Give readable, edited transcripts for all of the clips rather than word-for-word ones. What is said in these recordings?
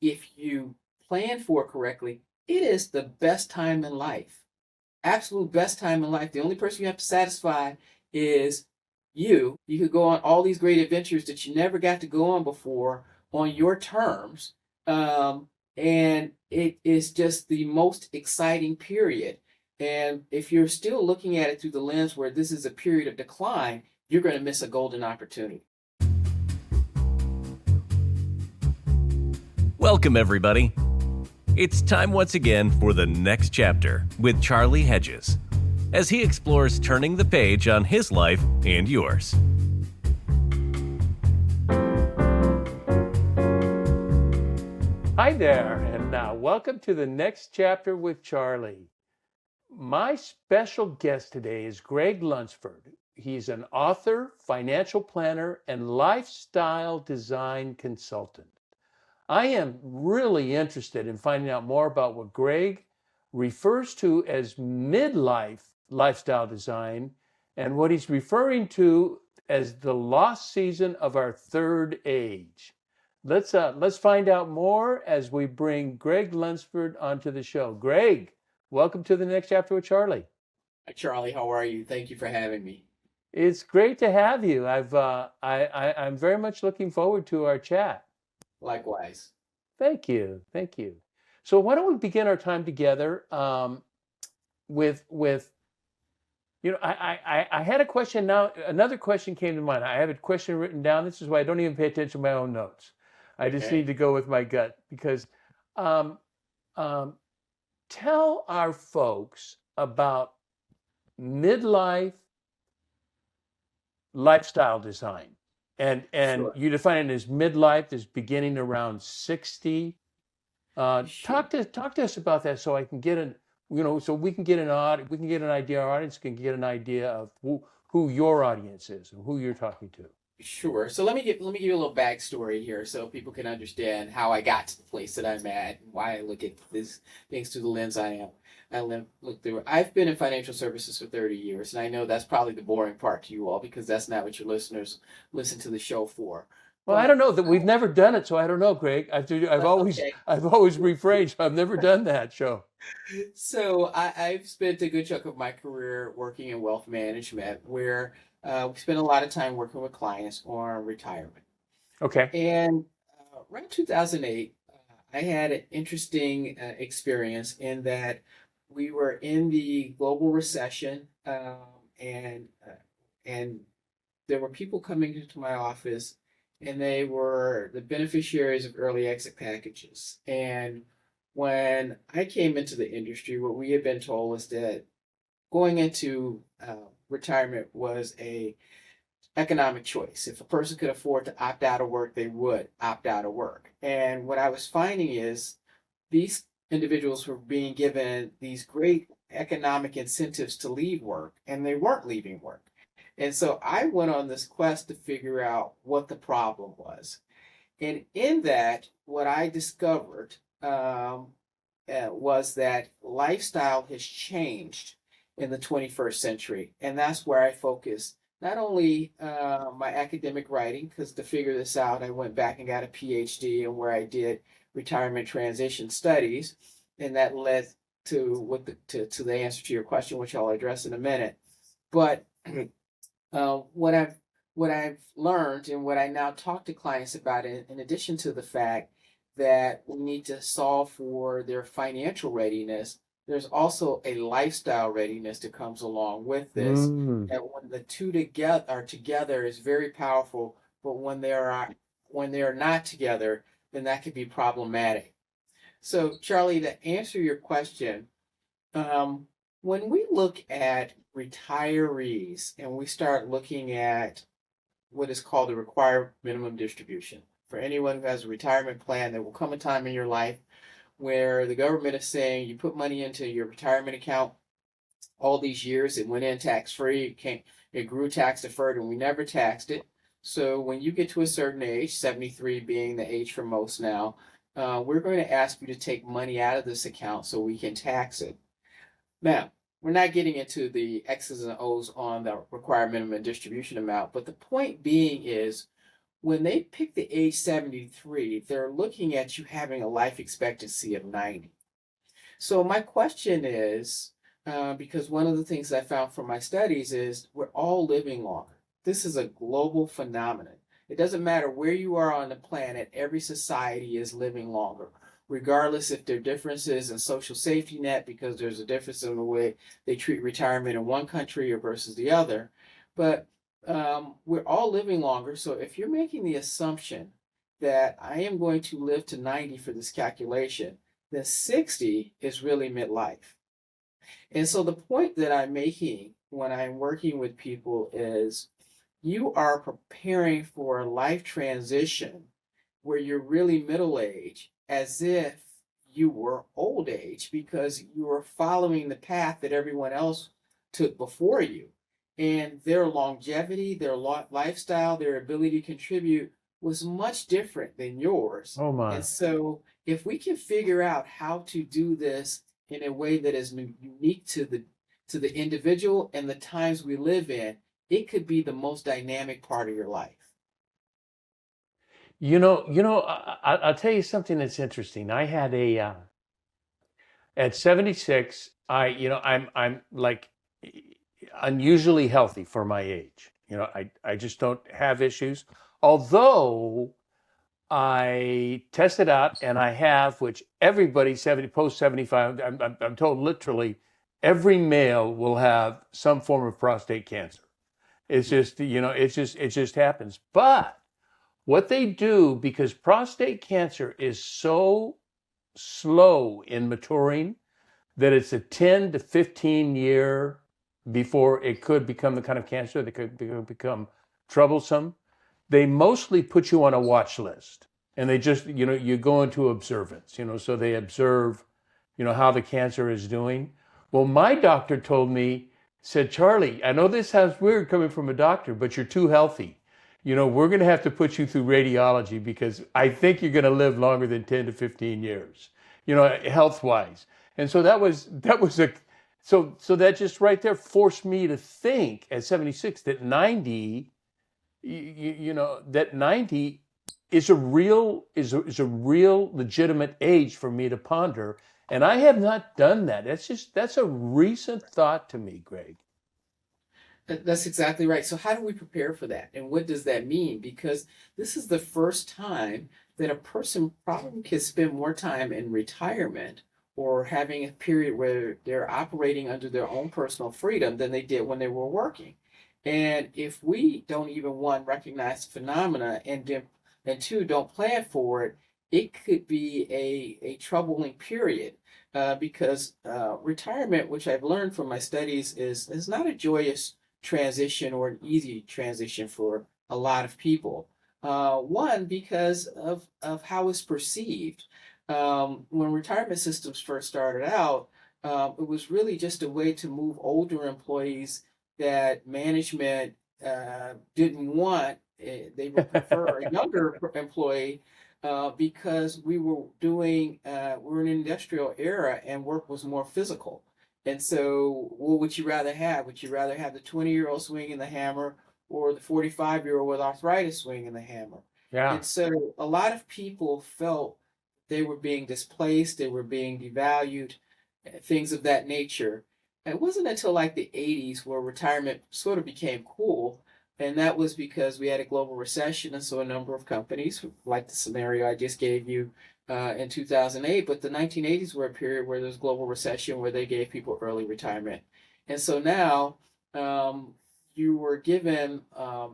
if you plan for it correctly, it is the best time in life. Absolute best time in life. The only person you have to satisfy is you. You could go on all these great adventures that you never got to go on before on your terms. And it is just the most exciting period. And if you're still looking at it through the lens where this is a period of decline, you're going to miss a golden opportunity. Welcome, everybody. It's time once again for the next chapter with Charlie Hedges, as he explores turning the page on his life and yours. Hi there, and welcome to the next chapter with Charlie. My special guest today is Gregg Lunceford. He's an author, financial planner, and lifestyle design consultant. I am really interested in finding out more about what Gregg refers to as midlife lifestyle design and what he's referring to as the lost season of our third age. Let's find out more as we bring Gregg Lunceford onto the show. Gregg, welcome to the next chapter with Charlie. Hi, Charlie, how are you? Thank you for having me. It's great to have you. I'm very much looking forward to our chat. Likewise. Thank you. So why don't we begin our time together with I had a question now. Another question came to mind. I have a question written down. This is why I don't even pay attention to my own notes. I just need to go with my gut because tell our folks about midlife lifestyle design. And Sure. you define it as midlife, as beginning around 60. Sure. Talk to us about that so I can get so we can get an idea, our audience can get an idea of who your audience is and who you're talking to. Sure. So let me give you a little backstory here so people can understand how I got to the place that I'm at and why I look at these things through the lens look through. I've been in financial services for 30 years, and I know that's probably the boring part to you all because that's not what your listeners listen to the show for. Well, I don't know that we've never done it, so I don't know, Gregg. I've always refrained, so I've never done that show. So I've spent a good chunk of my career working in wealth management, where we spent a lot of time working with clients on retirement. Okay. And around 2008, I had an interesting experience in that we were in the global recession, and there were people coming into my office, and they were the beneficiaries of early exit packages. And when I came into the industry, what we had been told was that going into retirement was a economic choice. If a person could afford to opt out of work, they would opt out of work. And what I was finding is these individuals were being given these great economic incentives to leave work, and they weren't leaving work. And so I went on this quest to figure out what the problem was. And in that, what I discovered was that lifestyle has changed in the 21st century. And that's where I focus not only my academic writing, because to figure this out, I went back and got a PhD in where I did retirement transition studies. And that led to to the answer to your question, which I'll address in a minute. But what I've learned and what I now talk to clients about, in addition to the fact that we need to solve for their financial readiness, there's also a lifestyle readiness that comes along with this. And when the two together is very powerful, but when they are not together, then that could be problematic. So, Charlie, to answer your question, when we look at retirees and we start looking at what is called the required minimum distribution, for anyone who has a retirement plan, there will come a time in your life where the government is saying you put money into your retirement account all these years, it went in tax-free, it grew tax deferred, and we never taxed it. So when you get to a certain age, 73 being the age for most now, we're going to ask you to take money out of this account so we can tax it. Now, we're not getting into the X's and O's on the required minimum distribution amount, but the point being is when they pick the age 73, they're looking at you having a life expectancy of 90. So my question is, because one of the things I found from my studies is we're all living longer. This is a global phenomenon. It doesn't matter where you are on the planet, every society is living longer, regardless if there are differences in social safety net, because there's a difference in the way they treat retirement in one country or versus the other. But we're all living longer. So if you're making the assumption that I am going to live to 90 for this calculation, then 60 is really midlife. And so the point that I'm making when I'm working with people is you are preparing for a life transition where you're really middle age as if you were old age because you are following the path that everyone else took before you. And their longevity, their lifestyle, their ability to contribute was much different than yours. Oh my. And so if we can figure out how to do this in a way that is unique to the individual and the times we live in, it could be the most dynamic part of your life. I'll tell you something that's interesting. I had at 76, I'm like unusually healthy for my age. I just don't have issues. Although I tested out and I have, which everybody post 75, I'm told literally every male will have some form of prostate cancer. It's just, it just happens. But what they do, because prostate cancer is so slow in maturing that it's a 10 to 15 year before it could become the kind of cancer that could become troublesome. They mostly put you on a watch list and they just, you go into observance, so they observe, how the cancer is doing. Well, my doctor told me, said, Charlie, I know this sounds weird coming from a doctor, but you're too healthy. We're going to have to put you through radiology because I think you're going to live longer than 10 to 15 years, health wise. And so so that just right there forced me to think at 76 that 90, that 90 is a real legitimate age for me to ponder. And I have not done that. That's a recent thought to me, Gregg. That's exactly right. So how do we prepare for that? And what does that mean? Because this is the first time that a person probably can spend more time in retirement or having a period where they're operating under their own personal freedom than they did when they were working. And if we don't even, one, recognize the phenomena and two, don't plan for it, it could be a troubling period because retirement, which I've learned from my studies, is not a joyous transition or an easy transition for a lot of people. One, because of how it's perceived. When retirement systems first started out, it was really just a way to move older employees that management didn't want. They would prefer a younger employee because we're in an industrial era and work was more physical. And so, what would you rather have? Would you rather have the 20-year-old swinging the hammer or the 45-year-old with arthritis swinging the hammer? Yeah. And so, a lot of people felt they were being displaced, they were being devalued, things of that nature. And it wasn't until like the 80s where retirement sort of became cool. And that was because we had a global recession. And so, a number of companies, like the scenario I just gave you, in 2008, but the 1980s were a period where there's global recession where they gave people early retirement. And so now you were given,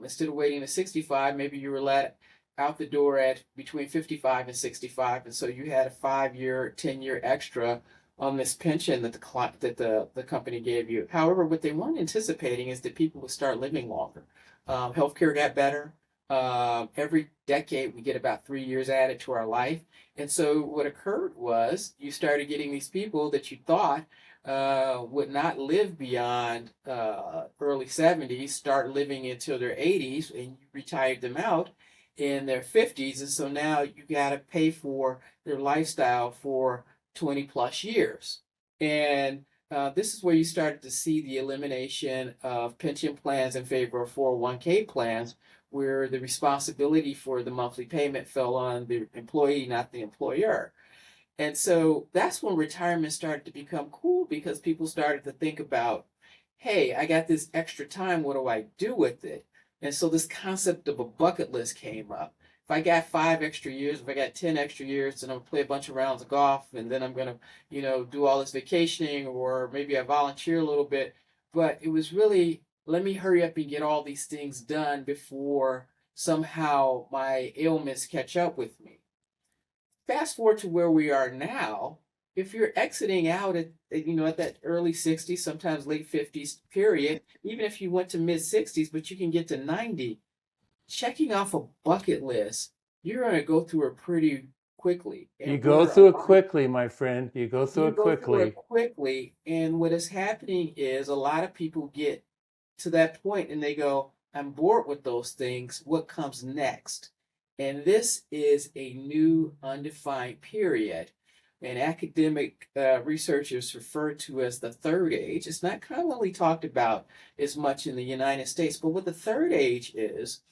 instead of waiting to 65, maybe you were let out the door at between 55 and 65. And so you had a 5-year, 10-year extra on this pension that the company gave you. However, what they weren't anticipating is that people would start living longer. Healthcare got better. Every decade we get about 3 years added to our life. And so what occurred was you started getting these people that you thought would not live beyond early 70s, start living until their 80s, and you retired them out in their 50s. And so now you got to pay for their lifestyle for 20 plus years. And this is where you started to see the elimination of pension plans in favor of 401k plans, where the responsibility for the monthly payment fell on the employee, not the employer. And so that's when retirement started to become cool because people started to think about, hey, I got this extra time. What do I do with it? And so this concept of a bucket list came up. If I got 5 extra years, if I got 10 extra years, then I'm gonna play a bunch of rounds of golf, and then I'm gonna, do all this vacationing, or maybe I volunteer a little bit. But it was really, let me hurry up and get all these things done before somehow my ailments catch up with me. Fast forward to where we are now. If you're exiting out at that early 60s, sometimes late 50s period, even if you went to mid 60s, but you can get to 90, checking off a bucket list, you're going to go through it pretty quickly. You And go we're through it quickly, my friend. You go through you it go through quickly. it quickly, and what is happening is a lot of people get to that point and they go, I'm bored with those things. What comes next? And this is a new undefined period. And academic researchers refer to as the third age. It's not commonly talked about as much in the United States, but what the third age is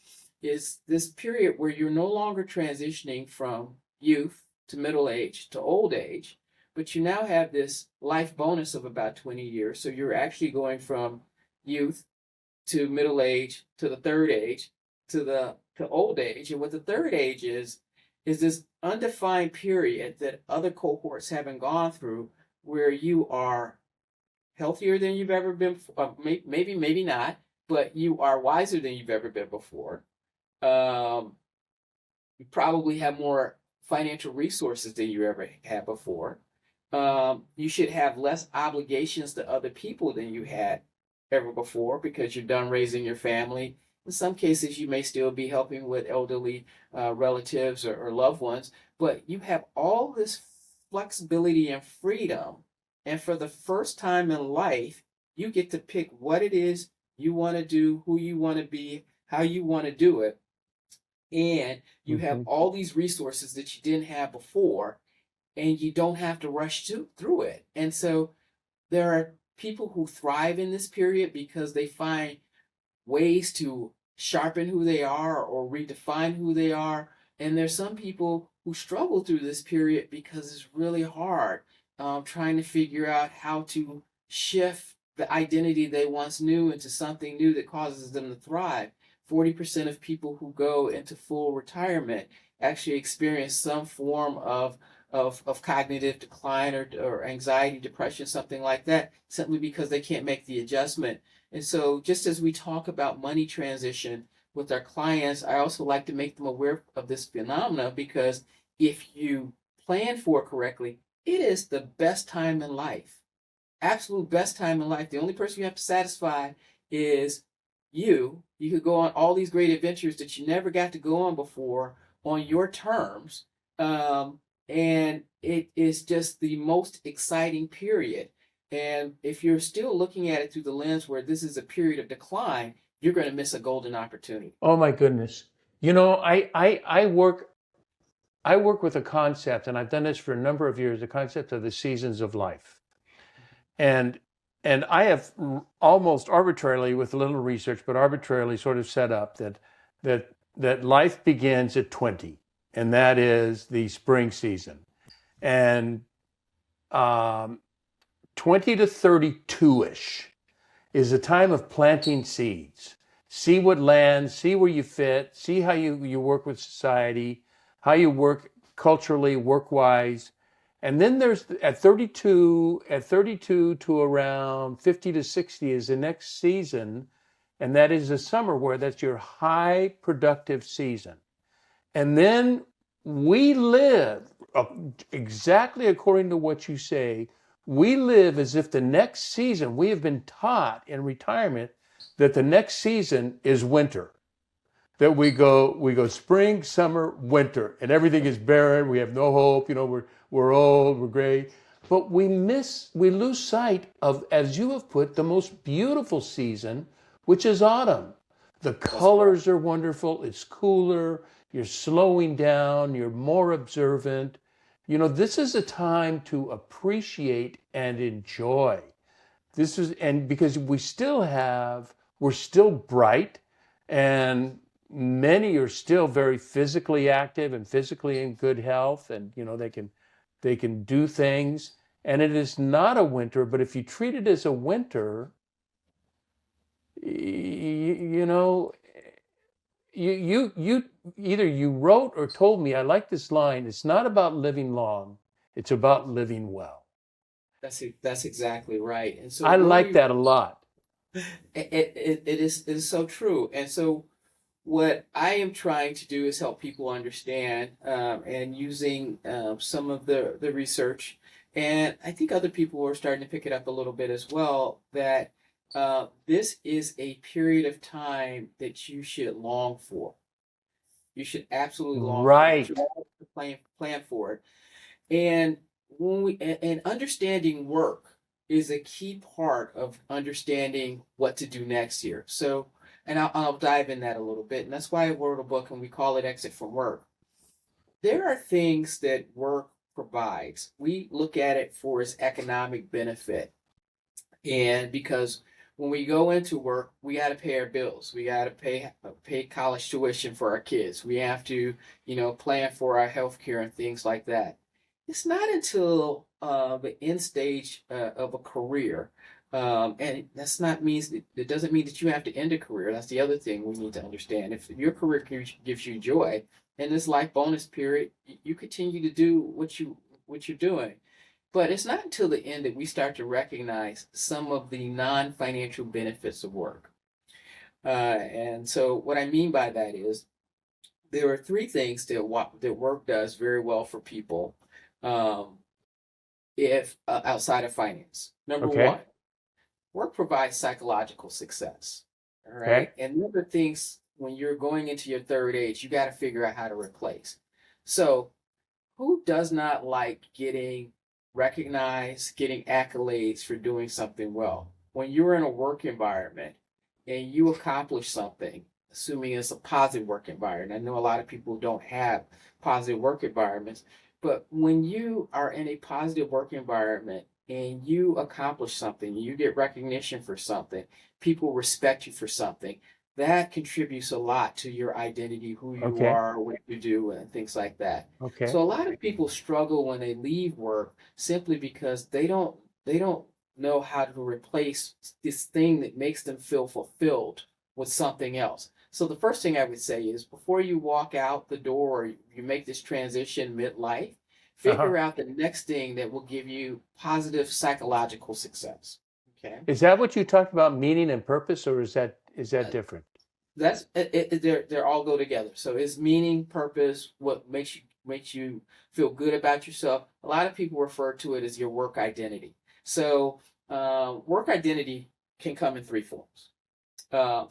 this period where you're no longer transitioning from youth to middle age to old age, but you now have this life bonus of about 20 years. So you're actually going from youth to middle age to the third age to old age. And what the third age is this undefined period that other cohorts haven't gone through, where you are healthier than you've ever been, maybe not, but you are wiser than you've ever been before. You probably have more financial resources than you ever had before. You should have less obligations to other people than you had ever before because you're done raising your family. In some cases, you may still be helping with elderly relatives or loved ones, but you have all this flexibility and freedom. And for the first time in life, you get to pick what it is you want to do, who you want to be, how you want to do it. And you have Mhm. all these resources that you didn't have before, and you don't have to rush through it. And so there are people who thrive in this period because they find ways to sharpen who they are or redefine who they are. And there's some people who struggle through this period because it's really hard, trying to figure out how to shift the identity they once knew into something new that causes them to thrive. 40% of people who go into full retirement actually experience some form of cognitive decline or anxiety, depression, something like that, simply because they can't make the adjustment. And so, just as we talk about money transition with our clients, I also like to make them aware of this phenomena because if you plan for it correctly, it is the best time in life. Absolute best time in life. The only person you have to satisfy is you. You could go on all these great adventures that you never got to go on before on your terms. And it is just the most exciting period. And if you're still looking at it through the lens where this is a period of decline, you're going to miss a golden opportunity. Oh my goodness. You know, I work with a concept, and I've done this for a number of years, the concept of the seasons of life. And and I have almost arbitrarily, with a little research, but arbitrarily sort of set up that life begins at 20, and that is the spring season. And um, 20 to 32-ish is a time of planting seeds. See what lands, see where you fit, see how you work with society, how you work culturally, work-wise. And then there's at 32 to around 50 to 60 is the next season, and that is the summer, where that's your high productive season. And then we live exactly according to what you say. We live as if the next season, we have been taught in retirement that the next season is winter. That we go spring, summer, winter, and everything is barren. We have no hope. We're old, we're gray. But we lose sight of, as you have put, the most beautiful season, which is autumn. The That's correct. colors are wonderful. It's cooler. You're slowing down. You're more observant. This is a time to appreciate and enjoy. And because we're still bright, and many are still very physically active and physically in good health, and they can do things, and it is not a winter. But if you treat it as a winter, you know, you either you wrote or told me, I like this line, it's not about living long, it's about living well. That's exactly right. And so I where like we that a lot. it is so true. And so what I am trying to do is help people understand, and using some of the research, and I think other people are starting to pick it up a little bit as well, that this is a period of time that you should long for. You should absolutely long for. You should Right. plan for it. And and understanding work is a key part of understanding what to do next year. So, and I'll dive in that a little bit. And that's why I wrote a book and we call it Exit from Work. There are things that work provides. We look at it for its economic benefit. And because when we go into work, we got to pay our bills. We got to pay college tuition for our kids. We have to, plan for our health care and things like that. It's not until the end stage of a career, and that's not means it doesn't mean that you have to end a career. That's the other thing we need to understand. If your career gives you joy, in this life bonus period, you continue to do what you're doing. But it's not until the end that we start to recognize some of the non-financial benefits of work. And so what I mean by that is there are three things that work does very well for people, um, if outside of finance. Number Okay. one, work provides psychological success. All Okay. right. And the other things, when you're going into your third age, you got to figure out how to replace. So who does not like getting recognized, getting accolades for doing something well? When you're in a work environment and you accomplish something, assuming it's a positive work environment. I know a lot of people don't have positive work environments, but when you are in a positive work environment and you accomplish something, you get recognition for something, people respect you for something, that contributes a lot to your identity, who you Okay. are, what you do, and things like that. Okay. So a lot of people struggle when they leave work simply because they don't know how to replace this thing that makes them feel fulfilled with something else. So the first thing I would say is before you walk out the door or you make this transition midlife, Uh-huh. figure out the next thing that will give you positive psychological success. Okay. Is that what you talked about, meaning and purpose, or is that Uh, different? that's they're all go together. So it's meaning, purpose, what makes you feel good about yourself. A lot of people refer to it as your work identity. So work identity can come in three forms.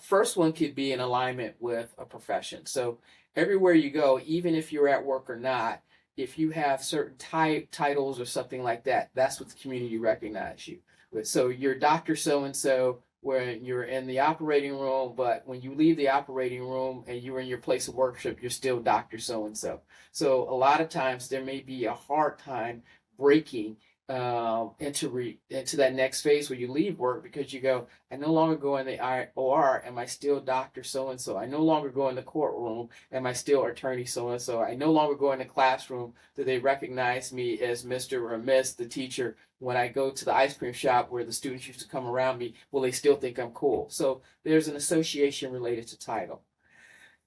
First one could be in alignment with a profession. So everywhere you go, even if you're at work or not, if you have certain titles or something like that, that's what the community recognizes you with. So you're Dr. So and so when you're in the operating room, but when you leave the operating room and you're in your place of worship, you're still Dr. So and so. So a lot of times there may be a hard time breaking into that next phase where you leave work because you go, I no longer go in the OR. Am I still Dr. So and so? I no longer go in the courtroom. Am I still attorney so and so? I no longer go in the classroom. Do they recognize me as Mr. or Miss, the teacher? When I go to the ice cream shop where the students used to come around me, will they still think I'm cool? So there's an association related to title.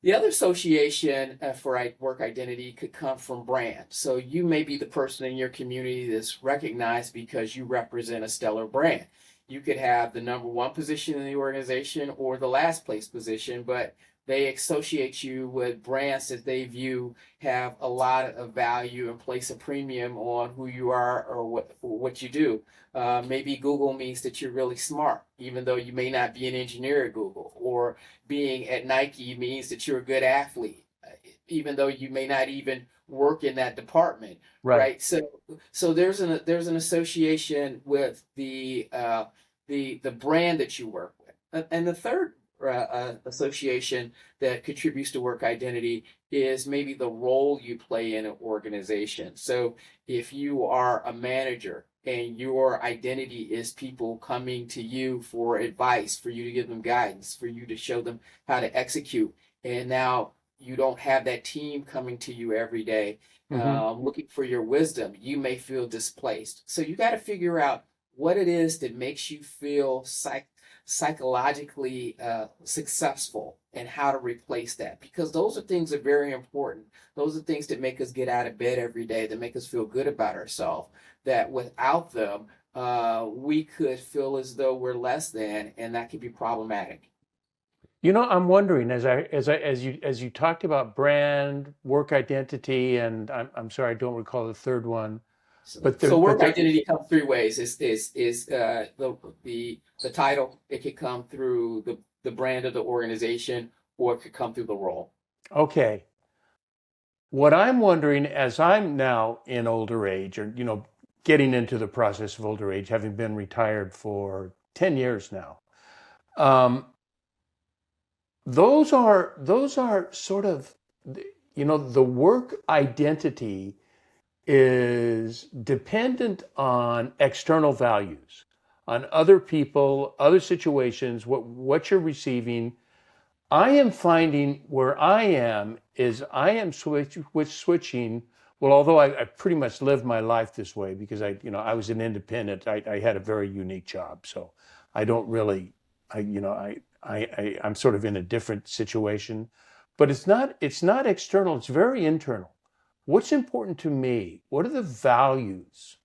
The other association for work identity could come from brand. So you may be the person in your community that's recognized because you represent a stellar brand. You could have the number one position in the organization or the last place position, but they associate you with brands that they view have a lot of value and place a premium on who you are or what you do. Maybe Google means that you're really smart, even though you may not be an engineer at Google, or being at Nike means that you're a good athlete, even though you may not even work in that department, Right. right? So there's an association with the brand that you work with, and the third association that contributes to work identity is maybe the role you play in an organization. So if you are a manager and your identity is people coming to you for advice, for you to give them guidance, for you to show them how to execute, and now you don't have that team coming to you every day, Hmm. looking for your wisdom. You may feel displaced. So you got to figure out what it is that makes you feel psychologically successful and how to replace that, because those are things that are very important. Those are things that make us get out of bed every day, that make us feel good about ourselves, that without them we could feel as though we're less than, and that could be problematic. I'm wondering as you talked about brand, work identity, and I'm sorry, I don't recall the third one, So, but so work there. identity comes three ways. Is the title? It could come through the brand of the organization, or it could come through the role. Okay. What I'm wondering as I'm now in older age, or getting into the process of older age, having been retired for 10 years now, um, those are sort of, the work identity is dependent on external values, on other people, other situations, what you're receiving. I am finding where I am is I am switching. Well, although I pretty much lived my life this way because I was an independent. I had a very unique job, so I don't really, I'm sort of in a different situation, but it's not external. It's very internal. What's important to me? What are the values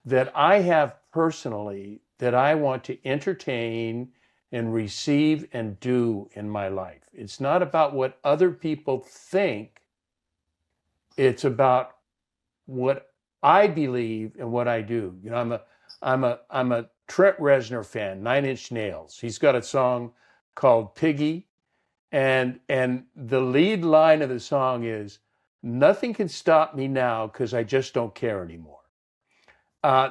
that I have personally that I want to entertain and receive and do in my life? It's not about what other people think. It's about what I believe and what I do. I'm a Trent Reznor fan, Nine Inch Nails. He's got a song called Piggy, and the lead line of the song is, "Nothing can stop me now because I just don't care anymore." Uh,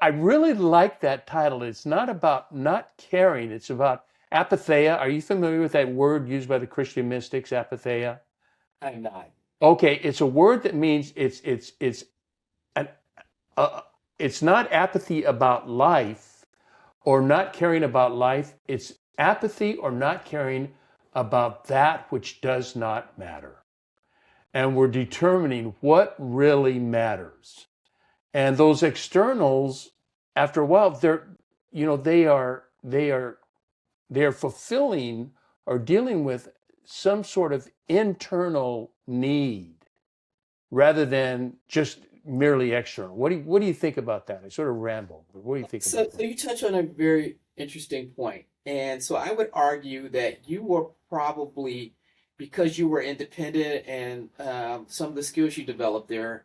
I really like that title. It's not about not caring. It's about apatheia. Are you familiar with that word used by the Christian mystics, apatheia? I'm not. Okay, it's a word that means an, uh, it's not apathy about life or not caring about life. It's apathy or not caring about that which does not matter. And we're determining what really matters. And those externals, after a while, they are fulfilling or dealing with some sort of internal need rather than just merely external. What do you think about that? I sort of rambled, but what do you think So, about so that? you touch on a very interesting point. And so I would argue that you were probably, because you were independent and some of the skills you developed there,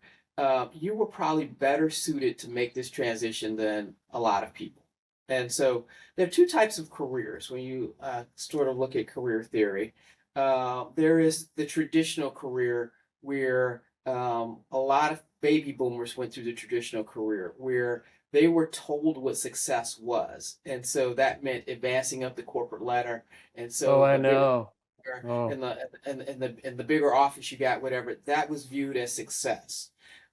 you were probably better suited to make this transition than a lot of people. And so there are two types of careers when you sort of look at career theory. There is the traditional career where a lot of baby boomers went through the traditional career where they were told what success was. And so that meant advancing up the corporate ladder. And Oh, so I the bigger know. Oh, and the bigger office you got, whatever, that was viewed as success.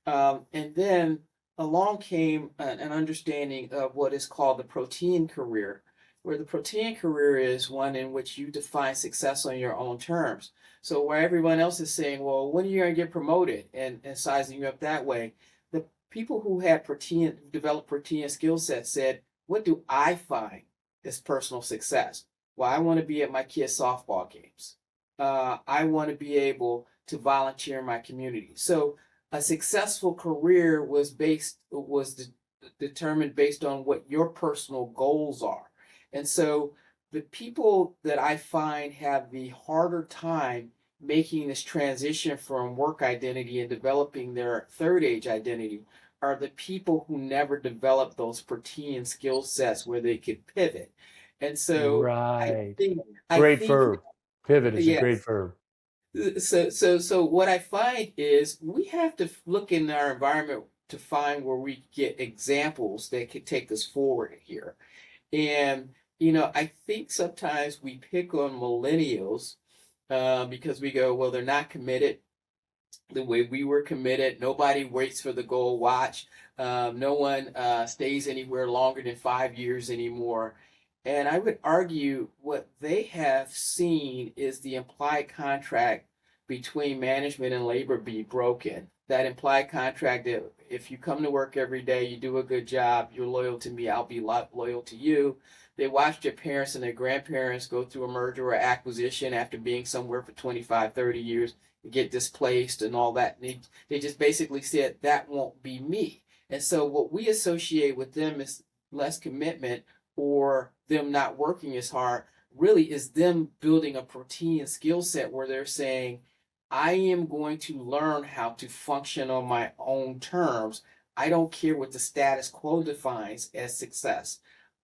And then along came an understanding of what is called the protein career, where the protein career is one in which you define success on your own terms. So where everyone else is saying, well, when are you going to get promoted, and sizing you up that way, the people who had protein developed protein skill sets said, what do I find as personal success? Well, I want to be at my kids' softball games. I want to be able to volunteer in my community. So a successful career was determined based on what your personal goals are. And so the people that I find have the harder time making this transition from work identity and developing their third age identity are the people who never developed those protein skill sets where they could pivot. And so I right. think I Great think verb. Pivot is a great yes. verb. So what I find is we have to look in our environment to find where we get examples that could take us forward here. And I think sometimes we pick on millennials because we go, well, they're not committed the way we were committed. Nobody waits for the gold watch. No one stays anywhere longer than 5 years anymore. And I would argue what they have seen is the implied contract between management and labor be broken. That implied contract that if you come to work every day, you do a good job, you're loyal to me, I'll be loyal to you. They watched their parents and their grandparents go through a merger or acquisition after being somewhere for 25, 30 years, get displaced and all that. And they just basically said, that won't be me. And so what we associate with them is less commitment or them not working as hard, really is them building a protein skill set where they're saying, I am going to learn how to function on my own terms. I don't care what the status quo defines as success.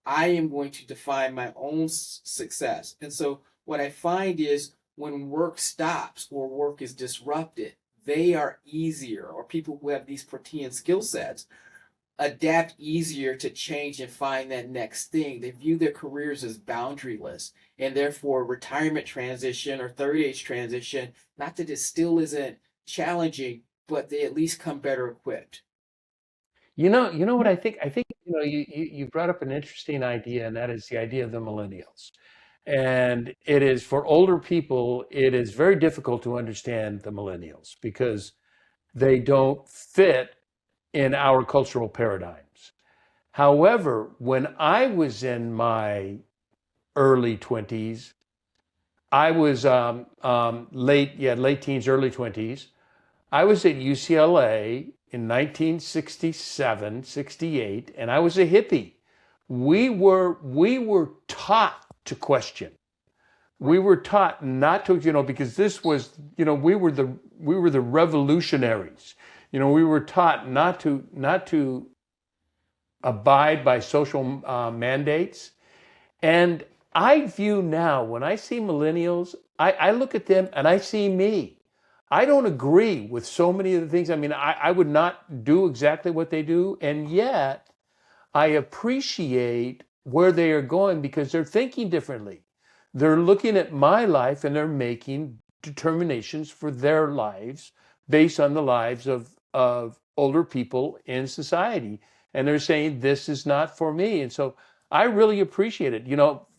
I am going to define my own success. And so what I find is when work stops or work is disrupted, they are easier, or people who have these protein skill sets adapt easier to change and find that next thing. They view their careers as boundaryless, and therefore retirement transition or third age transition, not that it still isn't challenging, but they at least come better equipped. You know what I think? I think, you brought up an interesting idea, and that is the idea of the millennials. And it is for older people, it is very difficult to understand the millennials because they don't fit in our cultural paradigms. However, when I was in my early 20s, I was late teens, early 20s. I was at UCLA in 1967, 68, and I was a hippie. We were taught to question. We were taught not to, because this was, we were the revolutionaries. We were taught not to abide by social mandates. And I view now, when I see millennials, I look at them and I see me. I don't agree with so many of the things. I mean, I would not do exactly what they do. And yet I appreciate where they are going because they're thinking differently. They're looking at my life and they're making determinations for their lives based on the lives of older people in society. And they're saying, this is not for me. And so I really appreciate it.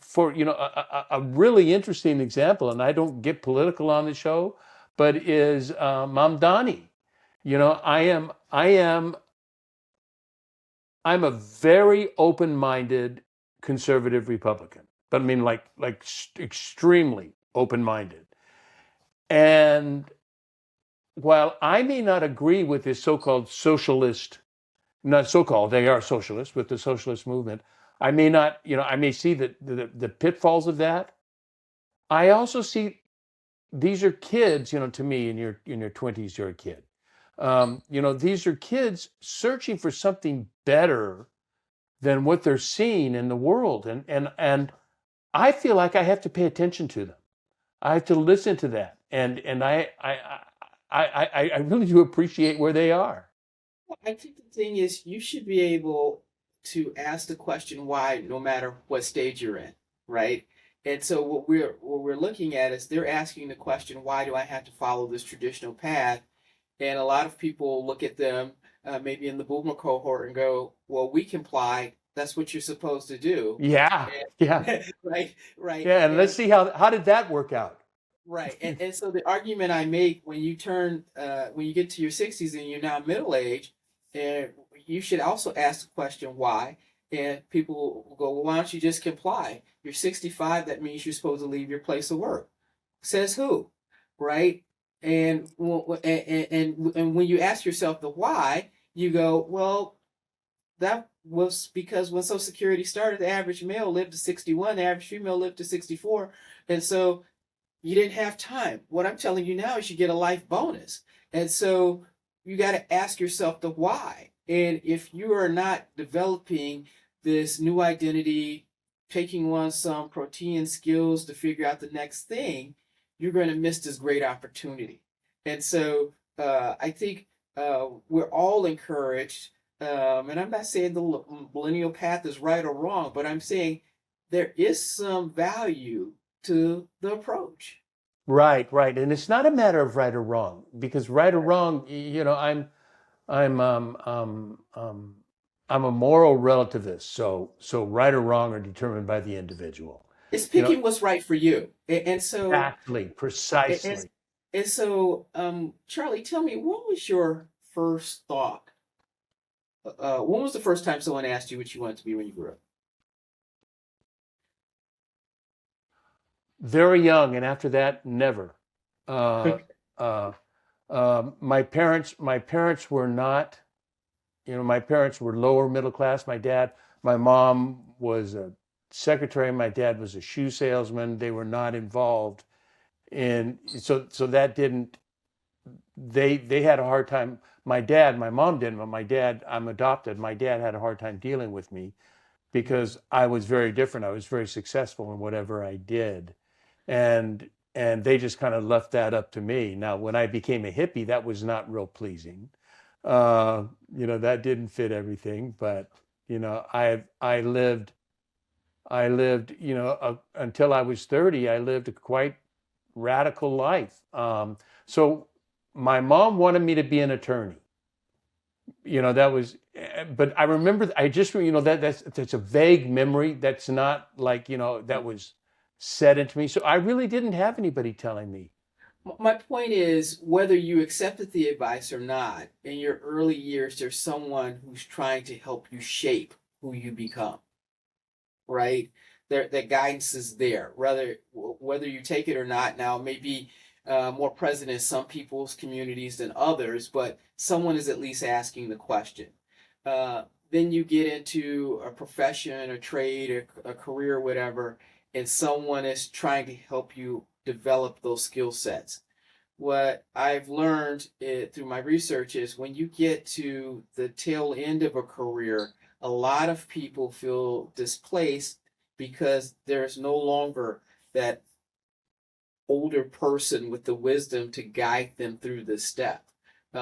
For a really interesting example, and I don't get political on the show, but is Mamdani. I'm a very open-minded conservative Republican, but I mean like extremely open-minded. And while I may not agree with this so-called socialist, not so-called, they are socialists with the socialist movement, I may not, I may see the pitfalls of that. I also see these are kids, to me in your 20s, you're a kid. These are kids searching for something better than what they're seeing in the world. And I feel like I have to pay attention to them. I have to listen to that. And I really do appreciate where they are. I think the thing is, you should be able to ask the question why, no matter what stage you're in, right? And so what we're looking at is they're asking the question, why do I have to follow this traditional path? And a lot of people look at them, maybe in the boomer cohort, and go, well, we comply. That's what you're supposed to do. Yeah, yeah, Right, right. yeah. And let's see how did that work out? Right. And so the argument I make when you when you get to your 60s and you're now middle age, and you should also ask the question why. And people will go, well, why don't you just comply? You're 65, that means you're supposed to leave your place of work. Says who? Right? And when you ask yourself the why, you go, well, that was because when Social Security started, the average male lived to 61, the average female lived to 64. And so you didn't have time. What I'm telling you now is you get a life bonus. And so you got to ask yourself the why. And if you are not developing this new identity, taking on some protein skills to figure out the next thing, you're going to miss this great opportunity. And so I think we're all encouraged. And I'm not saying the millennial path is right or wrong, but I'm saying there is some value to the approach. Right, right. And it's not a matter of right or wrong, because right or wrong, I'm I'm a moral relativist, so right or wrong are determined by the individual. It's You know, picking what's right for you. And so, exactly, and, precisely. and so, Charlie, tell me, what was your first thought? When was the first time someone asked you what you wanted to be when you grew up? Very young, and after that, never. Uh, uh, my parents were not. My parents were lower middle class. My mom was a secretary. My dad was a shoe salesman. They were not involved in, so that didn't. They had a hard time. My mom didn't, but my dad, I'm adopted. My dad had a hard time dealing with me because I was very different. I was very successful in whatever I did, and they just kind of left that up to me. Now, when I became a hippie, that was not real pleasing. Uh, that didn't fit everything, but I lived, until I was 30. I lived a quite radical life. So my mom wanted me to be an attorney. That was, but I remember, I just, that's a vague memory. That's not like, that was set into me. So I really didn't have anybody telling me. My point is, whether you accepted the advice or not, in your early years, there's someone who's trying to help you shape who you become, right? That guidance is there, whether you take it or not. Now, maybe more present in some people's communities than others, but someone is at least asking the question. Then you get into a profession, a trade, a career, whatever, and someone is trying to help you develop those skill sets. What I've learned through my research is when you get to the tail end of a career, a lot of people feel displaced because there's no longer that older person with the wisdom to guide them through this step.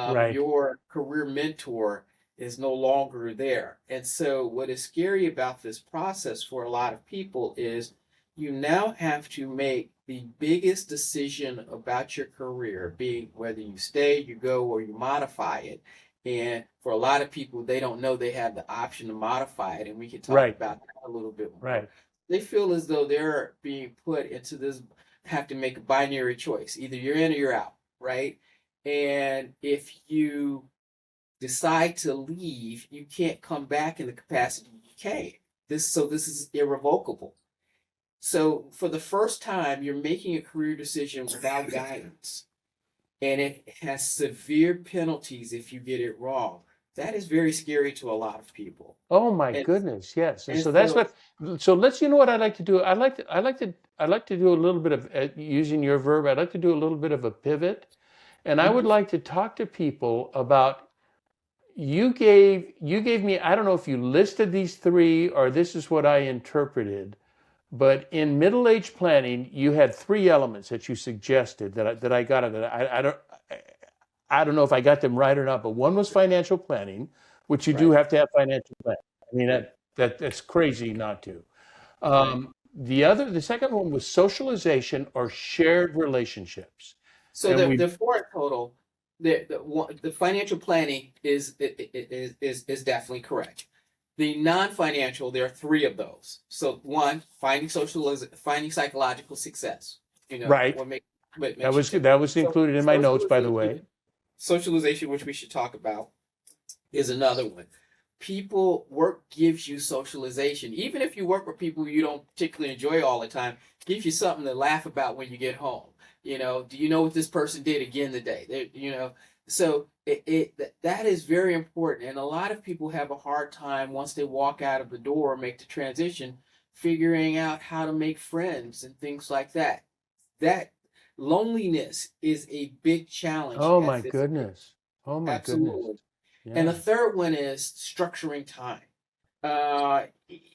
Right. Your career mentor is no longer there. And so, what is scary about this process for a lot of people is you now have to make the biggest decision about your career, being whether you stay, you go, or you modify it. And for a lot of people, they don't know they have the option to modify it. And we can talk Right. about that a little bit more. Right. They feel as though they're being put into this, have to make a binary choice. Either you're in or you're out, right? And if you decide to leave, you can't come back in the capacity you came. This is irrevocable. So for the first time, you're making a career decision without guidance, and it has severe penalties if you get it wrong. That is very scary to a lot of people. Oh my And goodness, yes. And and so that's so what. So let's. You know what I'd like to do? I'd like to do a little bit of using your verb. I'd like to do a little bit of a pivot, and I would mhm. like to talk to people about. You gave me. I don't know if you listed these three or this is what I interpreted, but in middle age planning, you had three elements that you suggested that I got it. I don't know if I got them right or not, but one was financial planning, which you do Right, have to have financial planning. I mean, right, that's crazy not to. right. The second one was socialization or shared relationships. So And the we, four in total, the financial planning is definitely correct. The non-financial, there are three of those. So one, finding psychological success. right. What make what That makes you was tick. that was So included in my notes, by the way. socialization, which we should talk about, is another one. People work gives you socialization. Even if you work with people you don't particularly enjoy all the time, gives you something to laugh about when you get home. Do you know what this person did again today? So that is very important. And a lot of people have a hard time once they walk out of the door, make the transition, figuring out how to make friends and things like that. That loneliness is a big challenge Oh at my this age. goodness. Oh my goodness. Absolutely. And the Yeah. third one is structuring time.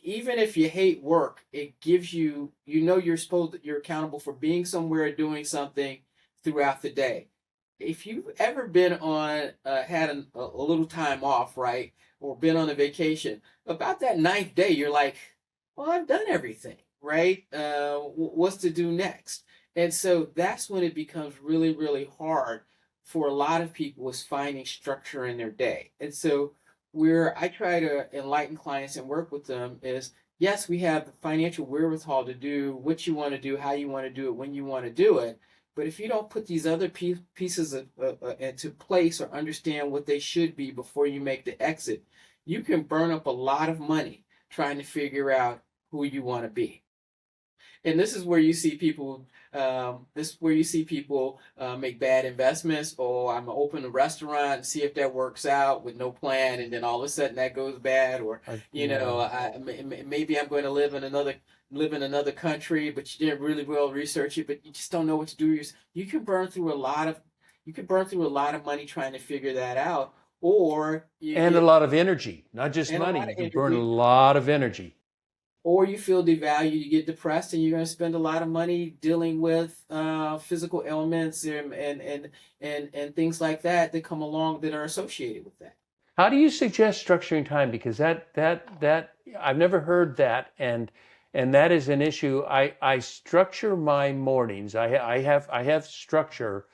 Even if you hate work, it gives you, you're accountable for being somewhere, doing something throughout the day. If you've ever been had a little time off, right, or been on a vacation, about that ninth day, you're like, well, I've done everything, right? What's to do next? And so that's when it becomes really, really hard for a lot of people is finding structure in their day. And so where I try to enlighten clients and work with them is, yes, we have the financial wherewithal to do what you want to do, how you want to do it, when you want to do it. But if you don't put these other pieces into place or understand what they should be before you make the exit, you can burn up a lot of money trying to figure out who you want to be. And this is where you see people. This is where you see people make bad investments. Oh, I'm gonna open a restaurant and see if that works out with no plan, and then all of a sudden that goes bad. Or Yeah. maybe I'm going to live in another country, but you didn't really well research it, but you just don't know what to do. You can burn through a lot of money trying to figure that out, or you And a get lot of energy, not just and a money. lot You of can burn a energy, lot of energy. or you feel devalued, you get depressed, and you're going to spend a lot of money dealing with physical ailments and things like that come along that are associated with that. How do you suggest structuring time? Because that I've never heard that, and that is an issue. I structure my mornings. I have structure,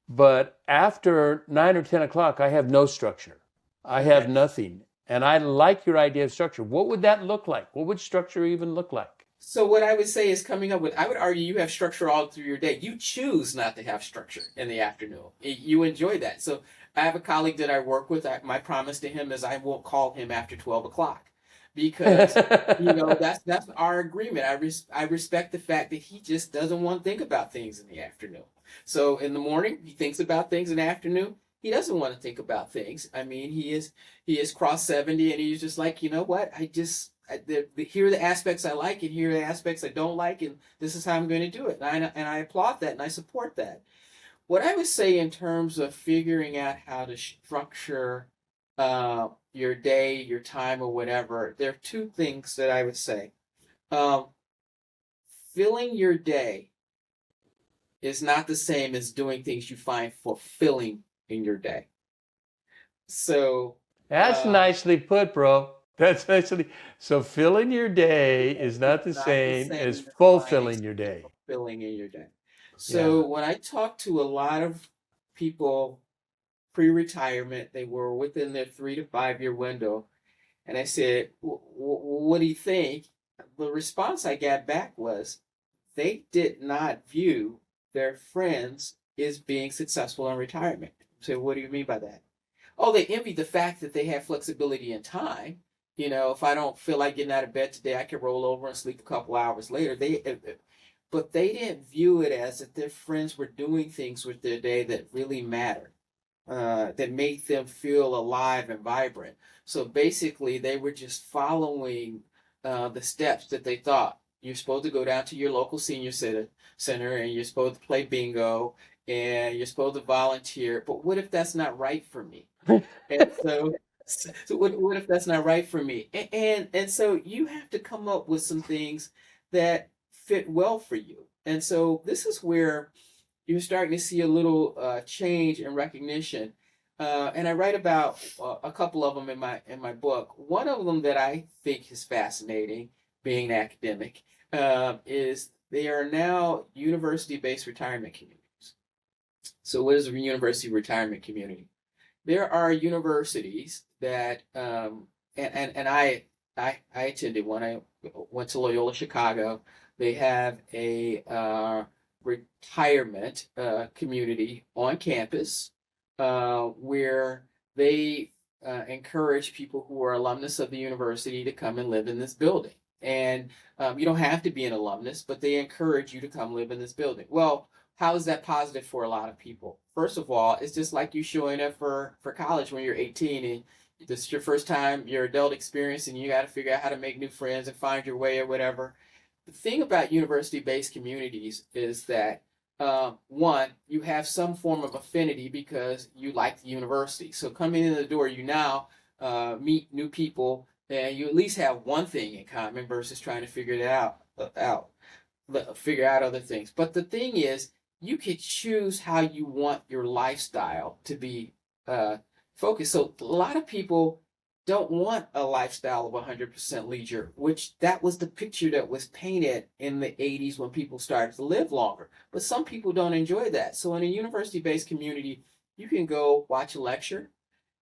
but after 9 or 10 o'clock, I have no structure. I have Okay. nothing. And I like your idea of structure. What would that look like? What would structure even look like? So what I would say is coming up with, I would argue you have structure all through your day. You choose not to have structure in the afternoon. You enjoy that. So I have a colleague that I work with. My promise to him is I won't call him after 12 o'clock because, that's our agreement. I respect the fact that he just doesn't want to think about things in the afternoon. So in the morning, he thinks about things. In the afternoon, he doesn't want to think about things. I mean, he is crossed 70 and he's just like, you know what? Here are the aspects I like and here are the aspects I don't like, and this is how I'm going to do it. And I applaud that and I support that. What I would say in terms of figuring out how to structure your day, your time, or whatever, there are two things that I would say. Um, Filling your day is not the same as doing things you find fulfilling in your day. So, That's uh, nicely put, bro. That's nicely. So filling your day is it's not the not the same as same as finding fulfilling your something day. fulfilling in your day. Yeah. So when I talk to a lot of people pre-retirement, they were within their 3 to 5 year window, and I said, "What do you think?" The response I got back was they did not view their friends as being successful in retirement. So what do you mean by that? Oh, they envy the fact that they have flexibility in time. If I don't feel like getting out of bed today, I can roll over and sleep a couple hours later. But they didn't view it as that their friends were doing things with their day that really mattered, that made them feel alive and vibrant. So basically, they were just following the steps that they thought. You're supposed to go down to your local senior center and you're supposed to play bingo and you're supposed to volunteer. But what if that's not right for me? And so what if that's not right for me? And so you have to come up with some things that fit well for you. And so this is where you're starting to see a little change in recognition. And I write about a couple of them in my book. One of them that I think is fascinating, being an academic, is they are now university-based retirement communities. So what is a university retirement community? There are universities that and I attended one. I went to Loyola Chicago. They have a retirement community on campus where they encourage people who are alumnus of the university to come and live in this building. And you don't have to be an alumnus, but they encourage you to come live in this building. Well, how is that positive for a lot of people? First of all, it's just like you showing up for college when you're 18 and this is your first time, your adult experience, and you got to figure out how to make new friends and find your way or whatever. The thing about university-based communities is that one, you have some form of affinity because you like the university. So coming in the door, you now meet new people, and you at least have one thing in common versus trying to figure it out figure out other things. But the thing is, you can choose how you want your lifestyle to be focused. So a lot of people don't want a lifestyle of 100% leisure, which that was the picture that was painted in the 80s when people started to live longer. But some people don't enjoy that. So in a university-based community, you can go watch a lecture,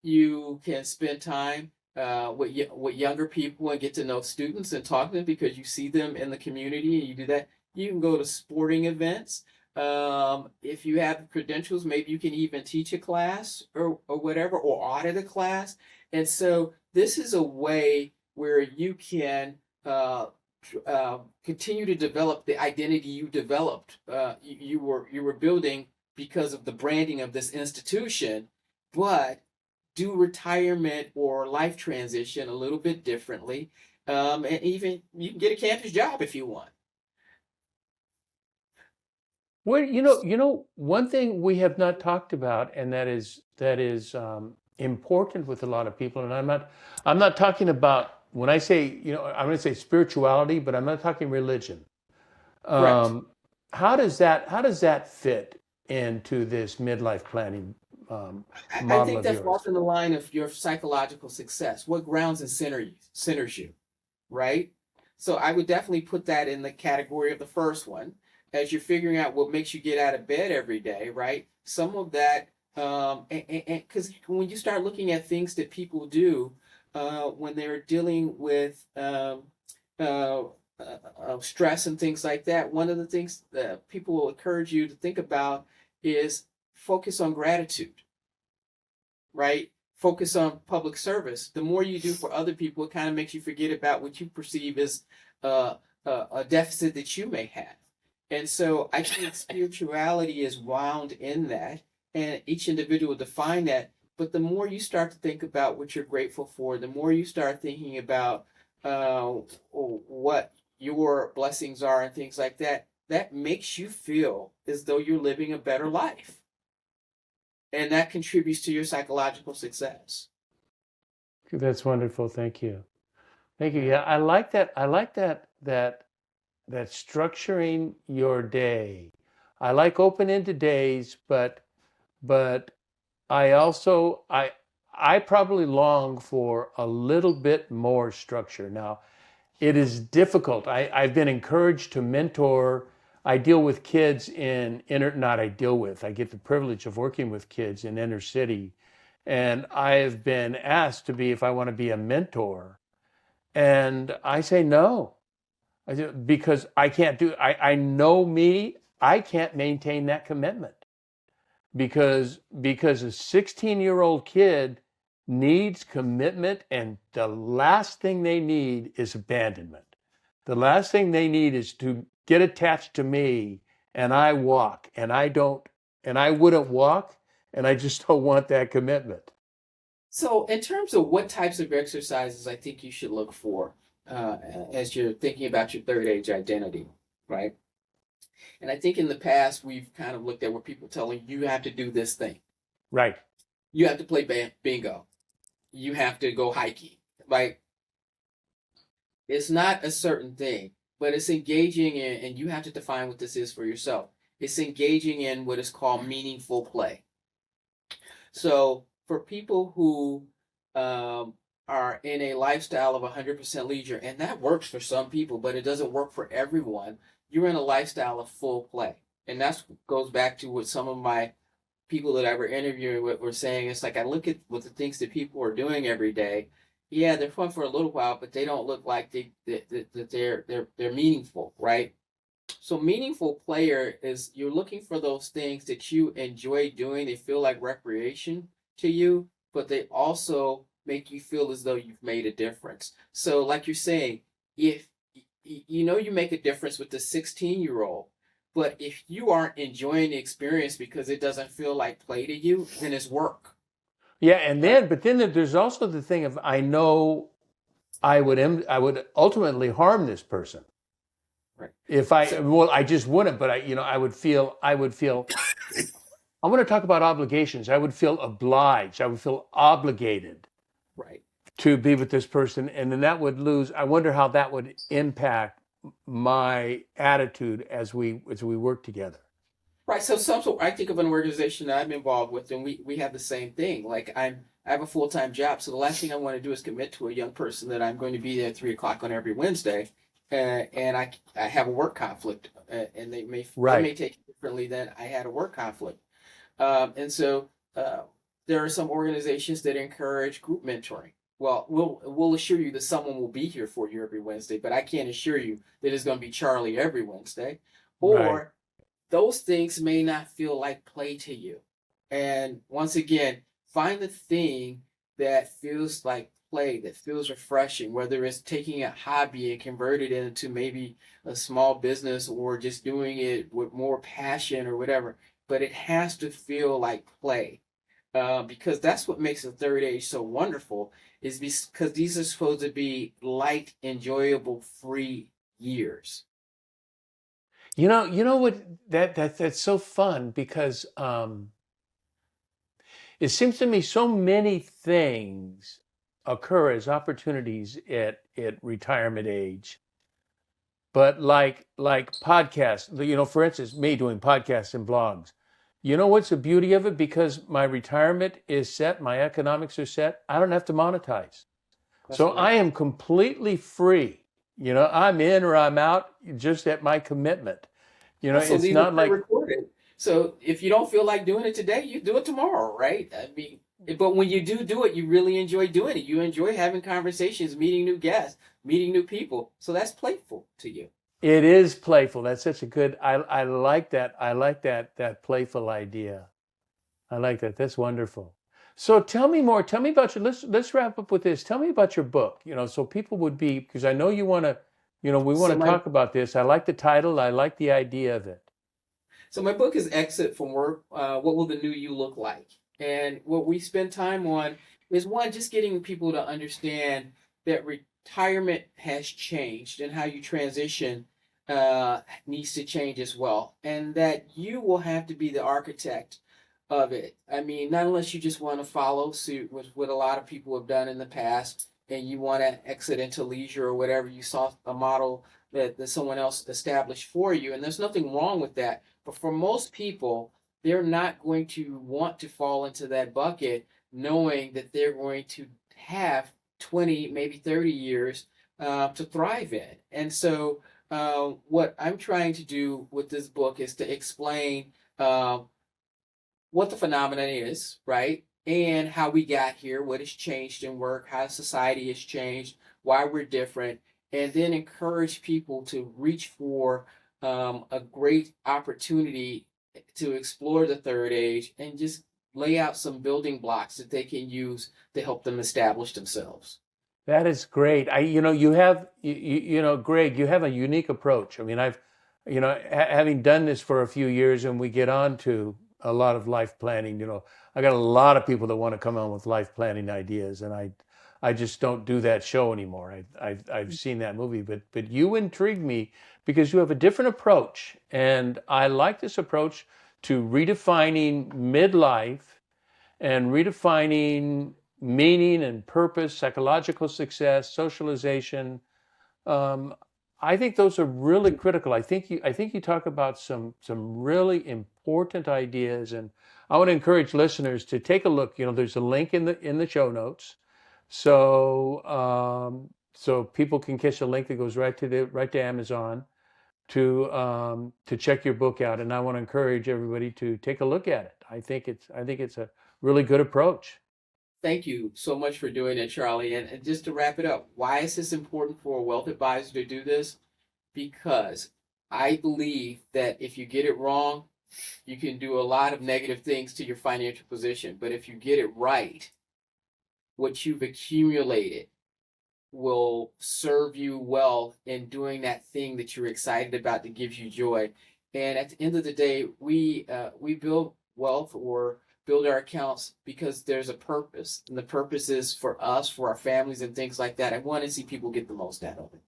You can spend time with younger people and get to know students and talk to them because you see them in the community and you do that. You can go to sporting events. If you have credentials, maybe you can even teach a class or whatever, or audit a class. And so this is a way where you can continue to develop the identity you developed. You were building because of the branding of this institution, but do retirement or life transition a little bit differently. And even you can get a campus job if you want. Well, one thing we have not talked about, and that is important with a lot of people, and I'm not talking about when I say, I'm going to say spirituality, but I'm not talking religion. Correct. How does that fit into this midlife planning I model think of that yours? falls in the line of your psychological success. What grounds and centers you, right? So I would definitely put that in the category of the first one, as you're figuring out what makes you get out of bed every day, right? Some of that, and because when you start looking at things that people do when they're dealing with uh, stress and things like that, one of the things that people will encourage you to think about is focus on gratitude, right? Focus on public service. The more you do for other people, it kind of makes you forget about what you perceive as a deficit that you may have. And so I think spirituality is wound in that, and each individual define that. But the more you start to think about what you're grateful for, the more you start thinking about what your blessings are and things like that, that makes you feel as though you're living a better life. And that contributes to your psychological success. That's wonderful. Thank you. Thank you. Yeah. Yeah, I like that. I like that structuring your day. I like open-ended days, but I probably long for a little bit more structure. Now, it is difficult. I've been encouraged to mentor. I deal with kids not I deal with, I get the privilege of working with kids in inner city. And I've been asked to be, if I want to be a mentor. And I say no. Because I can't I know me, I can't maintain that commitment because a 16-year-old kid needs commitment, and the last thing they need is abandonment. The last thing they need is to get attached to me, and I walk and I don't and I wouldn't walk, and I just don't want that commitment. So, in terms of what types of exercises I think you should look for as you're thinking about your third age identity, right? And I think in the past, we've kind of looked at where people telling you have to do this thing. Right. You have to play bingo. You have to go hiking. Like, it's not a certain thing, but it's engaging in, and you have to define what this is for yourself. It's engaging in what is called meaningful play. So for people who are in a lifestyle of 100% leisure, and that works for some people, but it doesn't work for everyone, you're in a lifestyle of full play. And that goes back to what some of my people that I were interviewing with were saying. It's like I look at what the things that people are doing every day. Yeah, they're fun for a little while, but they don't look like that they're meaningful, right? So meaningful player is you're looking for those things that you enjoy doing. They feel like recreation to you, but they also make you feel as though you've made a difference. So like you're saying, if you know you make a difference with the 16-year-old, but if you aren't enjoying the experience because it doesn't feel like play to you, then it's work. Yeah, and Right. then there's also the thing of, I know I would ultimately harm this person. Right. If So I just wouldn't, but I would feel I want to talk about obligations. I would feel obliged. I would feel obligated right. to be with this person, and then that would lose. I wonder how that would impact my attitude as we work together. Right. So I think of an organization that I'm involved with, and we have the same thing. Like I have a full-time job, so the last thing I want to do is commit to a young person that I'm going to be there at 3 o'clock on every Wednesday, and I have a work conflict, and they may Right. take it differently than I had a work conflict, and so there are some organizations that encourage group mentoring. Well, we'll assure you that someone will be here for you every Wednesday, but I can't assure you that it's going to be Charlie every Wednesday. Right. Or those things may not feel like play to you. And once again, find the thing that feels like play, that feels refreshing, whether it's taking a hobby and convert it into maybe a small business or just doing it with more passion or whatever. But it has to feel like play, because that's what makes the third age so wonderful, is because these are supposed to be light, enjoyable, free years. You know what, that's so fun because it seems to me so many things occur as opportunities at retirement age. But like podcasts, for instance, me doing podcasts and blogs. You know what's the beauty of it? Because my retirement is set, my economics are set, I don't have to monetize. That's So I right. am completely free. I'm in or I'm out just at my commitment. Also, It's these are not like pre-recorded. So if you don't feel like doing it today, you do it tomorrow, right? I mean, but when you do it, you really enjoy doing it. You enjoy having conversations, meeting new guests, meeting new people. So that's playful to you. it is playful. That's such a good, I like that. I like that playful idea. I like that. That's wonderful. So tell me more. Tell me about your. Let's wrap up with this. Tell me about your book. So people would be, because I know you want to. We want So to my talk about this. I like the title. I like the idea of it. So my book is Exit from Work. What will the new you look like? And what we spend time on is one, just getting people to understand that retirement has changed and how you transition needs to change as well, and that you will have to be the architect of it. I mean, not unless you just want to follow suit with what a lot of people have done in the past, and you want to exit into leisure or whatever. You saw a model that someone else established for you, and there's nothing wrong with that. But for most people, they're not going to want to fall into that bucket knowing that they're going to have 20, maybe 30 years to thrive in. And so, what I'm trying to do with this book is to explain what the phenomenon is, right? And how we got here, what has changed in work, how society has changed, why we're different, and then encourage people to reach for a great opportunity to explore the third age and just lay out some building blocks that they can use to help them establish themselves. That is great. You have, Greg, you have a unique approach. I mean, having done this for a few years, and we get on to a lot of life planning. I got a lot of people that want to come on with life planning ideas, and I just don't do that show anymore. I've seen that movie, but you intrigue me because you have a different approach, and I like this approach to redefining midlife and redefining meaning and purpose, psychological success, socialization. Um, I think those are really critical. I think you talk about some really important ideas, and I want to encourage listeners to take a look. There's a link in the show notes, so people can catch a link that goes right to Amazon to check your book out. And I want to encourage everybody to take a look at it. I think it's a really good approach. Thank you so much for doing it, Charlie. And just to wrap it up, why is this important for a wealth advisor to do this? Because I believe that if you get it wrong, you can do a lot of negative things to your financial position. But if you get it right, what you've accumulated will serve you well in doing that thing that you're excited about that gives you joy. And at the end of the day, we build wealth or build our accounts because there's a purpose, and the purpose is for us, for our families, and things like that. I want to see people get the most out of it.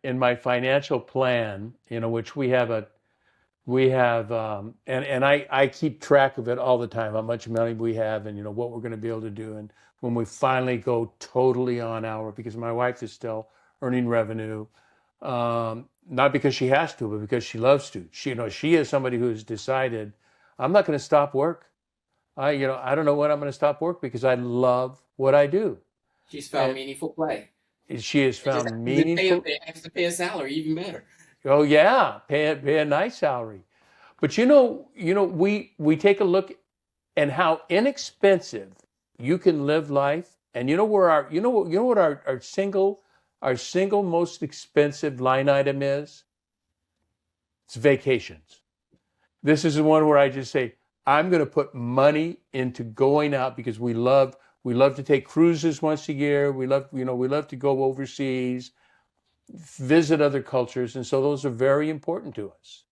In my financial plan, which we have, and I keep track of it all the time, how much money we have, and what we're going to be able to do, and when we finally go totally on our, because my wife is still earning revenue, not because she has to, but because she loves to. She is somebody who's decided, I'm not going to stop work. I don't know when I'm going to stop work because I love what I do, She's found and meaningful play. she has It just found happens to meaningful. has to pay a salary, even better. Oh yeah, pay a nice salary. But we take a look and how inexpensive you can live life. And you know what our single most expensive line item is? It's vacations. This is the one where I just say, I'm going to put money into going out because we love to take cruises once a year. We love to go overseas, visit other cultures. And so those are very important to us.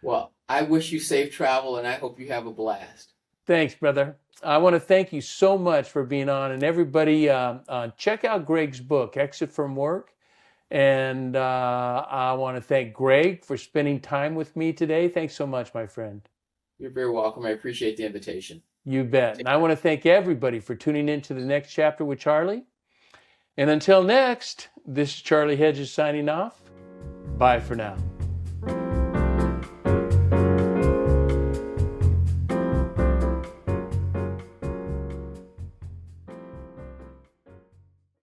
Well, I wish you safe travel and I hope you have a blast. Thanks, brother. I want to thank you so much for being on. And everybody, check out Gregg's book, Exit from Work. And I want to thank Gregg for spending time with me today. Thanks so much, my friend. You're very welcome. I appreciate the invitation. You bet. And I want to thank everybody for tuning in to the next chapter with Charlie. And until next, this is Charlie Hedges signing off. Bye for now.